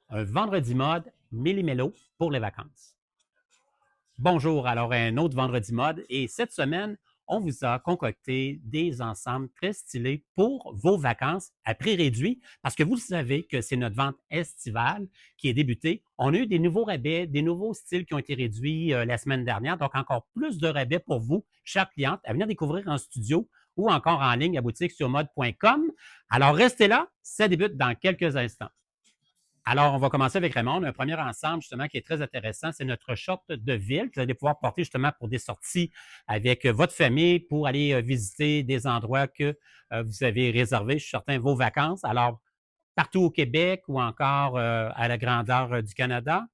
Un vendredi mode méli-mélo pour les vacances. Bonjour, alors un autre vendredi mode et cette semaine, on vous a concocté des ensembles très stylés pour vos vacances à prix réduit parce que vous le savez que c'est notre vente estivale qui est débutée. On a eu des nouveaux rabais, des nouveaux styles qui ont été réduits la semaine dernière, donc encore plus de rabais pour vous, chers clientes, à venir découvrir en studio ou encore en ligne à boutique sur mode.com. Alors restez là, ça débute dans quelques instants. Alors, on va commencer avec Raymond. Un premier ensemble, justement, qui est très intéressant, c'est notre short de ville que vous allez pouvoir porter justement pour des sorties avec votre famille pour aller visiter des endroits que vous avez réservés, je suis certain, vos vacances. Alors, partout au Québec ou encore à la grandeur du Canada.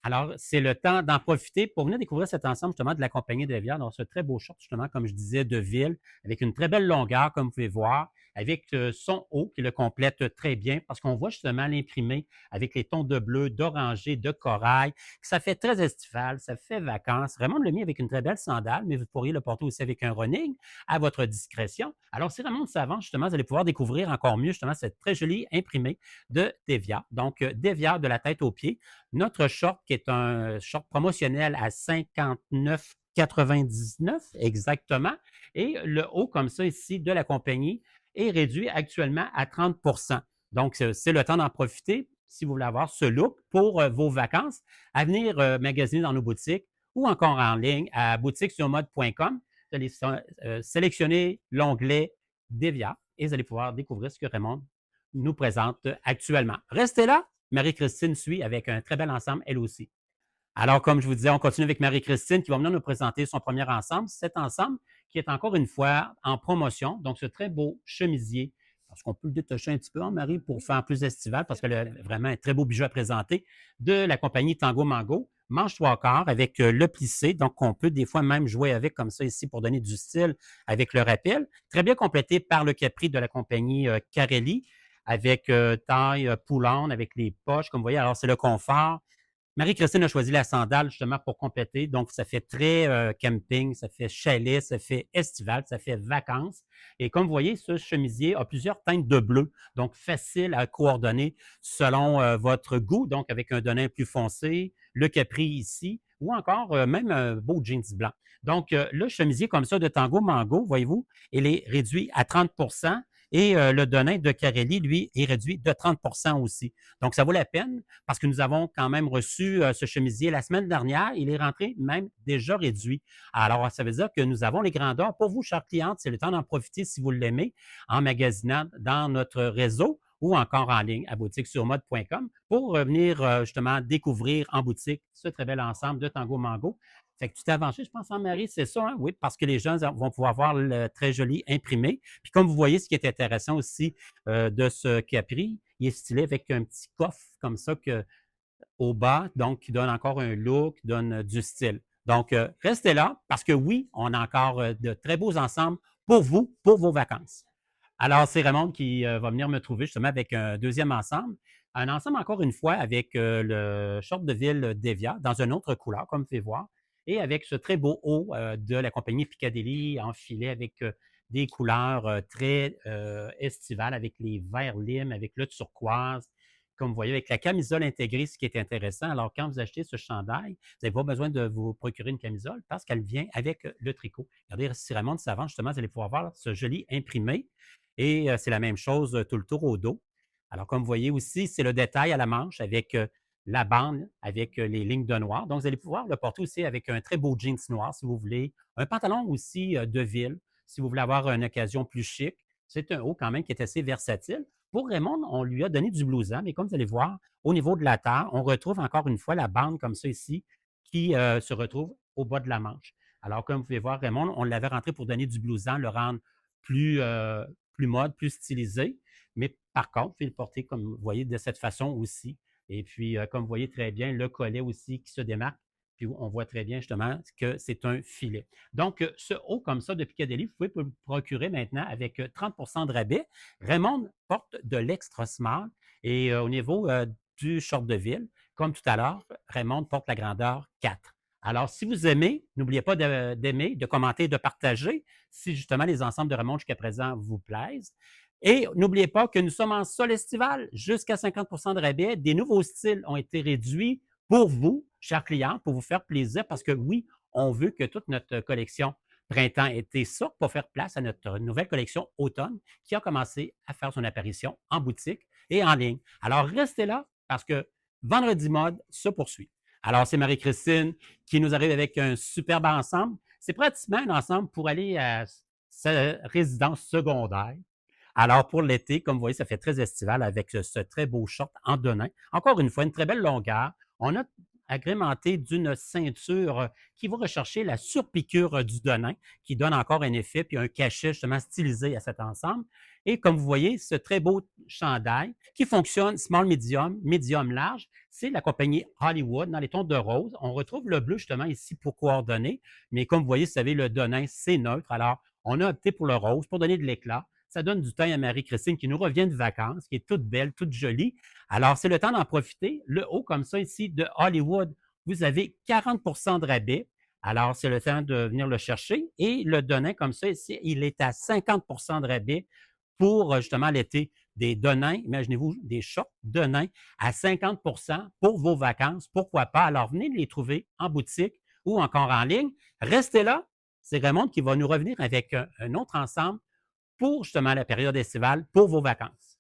Alors, c'est le temps d'en profiter pour venir découvrir cet ensemble justement de la compagnie de Rivière. Donc, ce très beau short, justement, comme je disais, de ville, avec une très belle longueur, comme vous pouvez voir, avec son haut qui le complète très bien, parce qu'on voit justement l'imprimé avec les tons de bleu, d'oranger, de corail. Ça fait très estival, ça fait vacances. Raymond l'a mis avec une très belle sandale, mais vous pourriez le porter aussi avec un running à votre discrétion. Alors, si Raymond s'avance, justement, vous allez pouvoir découvrir encore mieux, justement, cette très jolie imprimée de Devia. Donc, Devia de la tête aux pieds. Notre short, qui est un short promotionnel à 59,99 exactement. Et le haut, comme ça, ici, de la compagnie, est réduit actuellement à 30. Donc, c'est le temps d'en profiter si vous voulez avoir ce look pour vos vacances, à venir magasiner dans nos boutiques ou encore en ligne à boutiquesurmode.com. Vous allez sélectionner l'onglet Devia et vous allez pouvoir découvrir ce que Raymond nous présente actuellement. Restez là, Marie-Christine suit avec un très bel ensemble, elle aussi. Alors, comme je vous disais, on continue avec Marie-Christine qui va venir nous présenter son premier ensemble. Cet ensemble qui est encore une fois en promotion. Donc, ce très beau chemisier. Parce qu'on peut le détacher un petit peu, hein, Marie, pour faire plus estival, parce qu'elle a vraiment un très beau bijou à présenter de la compagnie Tango Mango. Manche trois quarts avec le plissé. Donc, on peut des fois même jouer avec comme ça ici pour donner du style avec le rappel. Très bien complété par le capri de la compagnie Carelli avec taille poulante, avec les poches, comme vous voyez. Alors, c'est le confort. Marie-Christine a choisi la sandale justement pour compléter. Donc, ça fait très camping, ça fait chalet, ça fait estival, ça fait vacances. Et comme vous voyez, ce chemisier a plusieurs teintes de bleu, donc facile à coordonner selon votre goût, donc avec un denim plus foncé, le capri ici, ou encore même un beau jeans blanc. Donc, le chemisier comme ça de Tango Mango, voyez-vous, il est réduit à 30 et le denim de Carelli, lui, est réduit de 30 aussi. Donc, ça vaut la peine parce que nous avons quand même reçu ce chemisier la semaine dernière. Il est rentré même déjà réduit. Alors, ça veut dire que nous avons les grandeurs. Pour vous, chères clientes, c'est le temps d'en profiter si vous l'aimez en magasinant dans notre réseau ou encore en ligne à boutiquesurmode.com pour venir justement découvrir en boutique ce très bel ensemble de Tango Mango. Fait que tu t'es avancé, je pense, en Marie, c'est ça, hein? Oui, parce que les gens vont pouvoir voir le très joli imprimé. Puis comme vous voyez, ce qui est intéressant aussi de ce capri, il est stylé avec un petit coffre comme ça que, au bas, donc qui donne encore un look, qui donne du style. Donc, restez là parce que oui, on a encore de très beaux ensembles pour vous, pour vos vacances. Alors, c'est Raymond qui va venir me trouver justement avec un deuxième ensemble. Un ensemble, encore une fois, avec le short de ville Devia dans une autre couleur, comme vous pouvez voir, et avec ce très beau haut de la compagnie Piccadilly en filet avec des couleurs très estivales, avec les verts limes, avec le turquoise, comme vous voyez, avec la camisole intégrée, ce qui est intéressant. Alors, quand vous achetez ce chandail, vous n'avez pas besoin de vous procurer une camisole parce qu'elle vient avec le tricot. Regardez, si Raymond s'avance, justement, vous allez pouvoir voir ce joli imprimé. Et c'est la même chose tout le tour au dos. Alors, comme vous voyez aussi, c'est le détail à la manche avec la bande, avec les lignes de noir. Donc, vous allez pouvoir le porter aussi avec un très beau jeans noir, si vous voulez. Un pantalon aussi de ville, si vous voulez avoir une occasion plus chic. C'est un haut quand même qui est assez versatile. Pour Raymond, on lui a donné du blouson, mais comme vous allez voir, au niveau de la taille, on retrouve encore une fois la bande comme ça ici qui se retrouve au bas de la manche. Alors, comme vous pouvez voir, Raymond, on l'avait rentré pour donner du blouson, le rendre plus, plus mode, plus stylisé. Mais par contre, vous pouvez le porter, comme vous voyez, de cette façon aussi. Et puis, comme vous voyez très bien, le collet aussi qui se démarque. Puis, on voit très bien justement que c'est un filet. Donc, ce haut comme ça de Piccadilly, vous pouvez le procurer maintenant avec 30 de rabais. Raymond porte de l'extra small et au niveau du short de ville, comme tout à l'heure, Raymond porte la grandeur 4. Alors, si vous aimez, n'oubliez pas d'aimer, de commenter, de partager si justement les ensembles de Raymond jusqu'à présent vous plaisent. Et n'oubliez pas que nous sommes en sol estival, jusqu'à 50 de rabais. Des nouveaux styles ont été réduits pour vous, chers clients, pour vous faire plaisir, parce que oui, on veut que toute notre collection printemps-été sorte pour faire place à notre nouvelle collection automne qui a commencé à faire son apparition en boutique et en ligne. Alors, restez là parce que Vendredi Mode se poursuit. Alors, c'est Marie-Christine qui nous arrive avec un superbe ensemble. C'est pratiquement un ensemble pour aller à sa résidence secondaire. Alors, pour l'été, comme vous voyez, ça fait très estival avec ce très beau short en denim. Encore une fois, une très belle longueur. On a agrémenté d'une ceinture qui va rechercher la surpiqûre du denim, qui donne encore un effet puis un cachet justement stylisé à cet ensemble. Et comme vous voyez, ce très beau chandail qui fonctionne small medium, medium large, c'est la compagnie Hollywood dans les tons de rose. On retrouve le bleu justement ici pour coordonner, mais comme vous voyez, vous savez, le denim, c'est neutre. Alors, on a opté pour le rose pour donner de l'éclat. Ça donne du temps à Marie-Christine qui nous revient de vacances, qui est toute belle, toute jolie. Alors, c'est le temps d'en profiter. Le haut comme ça ici de Hollywood, vous avez 40 de rabais. Alors, c'est le temps de venir le chercher. Et le denim comme ça ici, il est à 50 de rabais pour justement l'été. Des denins, imaginez-vous, des shorts denins à 50 pour vos vacances. Pourquoi pas? Alors, venez les trouver en boutique ou encore en ligne. Restez là. C'est Raymond qui va nous revenir avec un autre ensemble pour justement la période estivale, pour vos vacances.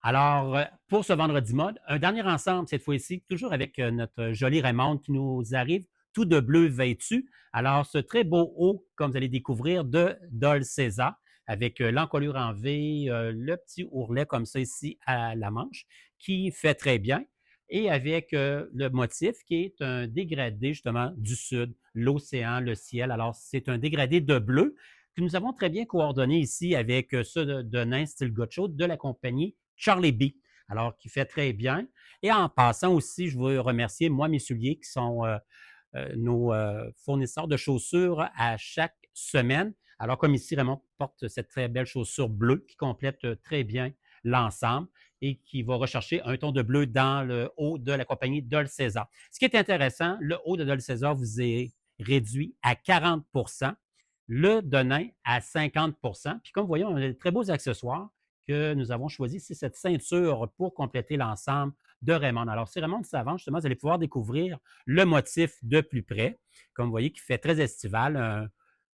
Alors, pour ce vendredi mode, un dernier ensemble cette fois-ci, toujours avec notre jolie Raymond qui nous arrive tout de bleu vêtu. Alors, ce très beau haut, comme vous allez découvrir, de Dol César, avec l'encolure en V, le petit ourlet comme ça ici à la manche, qui fait très bien, et avec le motif qui est un dégradé justement du sud, l'océan, le ciel. Alors, c'est un dégradé de bleu que nous avons très bien coordonné ici avec ceux de nain style gotcho de la compagnie Charlie B. Alors, qui fait très bien. Et en passant aussi, je veux remercier, moi, mes souliers qui sont nos fournisseurs de chaussures à chaque semaine. Alors, comme ici, Raymond porte cette très belle chaussure bleue qui complète très bien l'ensemble et qui va rechercher un ton de bleu dans le haut de la compagnie Dol César. Ce qui est intéressant, le haut de Dol César vous est réduit à 40 le denim à 50 puis comme vous voyez, on a de très beaux accessoires que nous avons choisis. C'est cette ceinture pour compléter l'ensemble de Raymond. Alors, si Raymond s'avance, justement, vous allez pouvoir découvrir le motif de plus près, comme vous voyez, qui fait très estival, un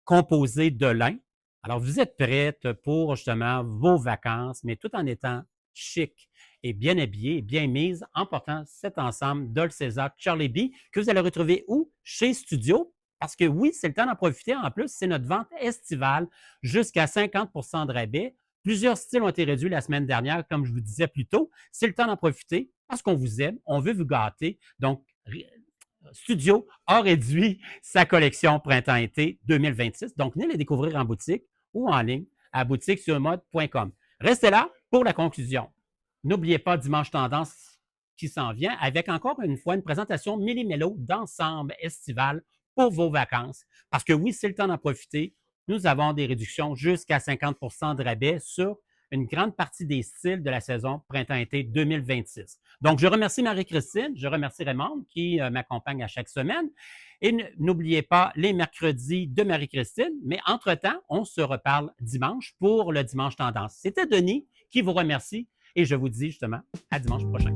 composé de lin. Alors, vous êtes prête pour justement vos vacances, mais tout en étant chic et bien habillé, bien mise, en portant cet ensemble Dol César Charlie B que vous allez retrouver où? Chez Studio. Parce que oui, c'est le temps d'en profiter. En plus, c'est notre vente estivale jusqu'à 50 de rabais. Plusieurs styles ont été réduits la semaine dernière, comme je vous disais plus tôt. C'est le temps d'en profiter parce qu'on vous aime, on veut vous gâter. Donc, Studio a réduit sa collection printemps-été 2026. Donc, venez les découvrir en boutique ou en ligne à boutiquesurmode.com. Restez là pour la conclusion. N'oubliez pas Dimanche Tendance qui s'en vient avec encore une fois une présentation millimélo d'ensemble estival pour vos vacances. Parce que oui, c'est le temps d'en profiter. Nous avons des réductions jusqu'à 50 de rabais sur une grande partie des styles de la saison printemps-été 2026. Donc, je remercie Marie-Christine, je remercie Raymond qui m'accompagne à chaque semaine. Et n'oubliez pas les mercredis de Marie-Christine, mais entre-temps, on se reparle dimanche pour le Dimanche Tendance. C'était Denis qui vous remercie et je vous dis justement à dimanche prochain.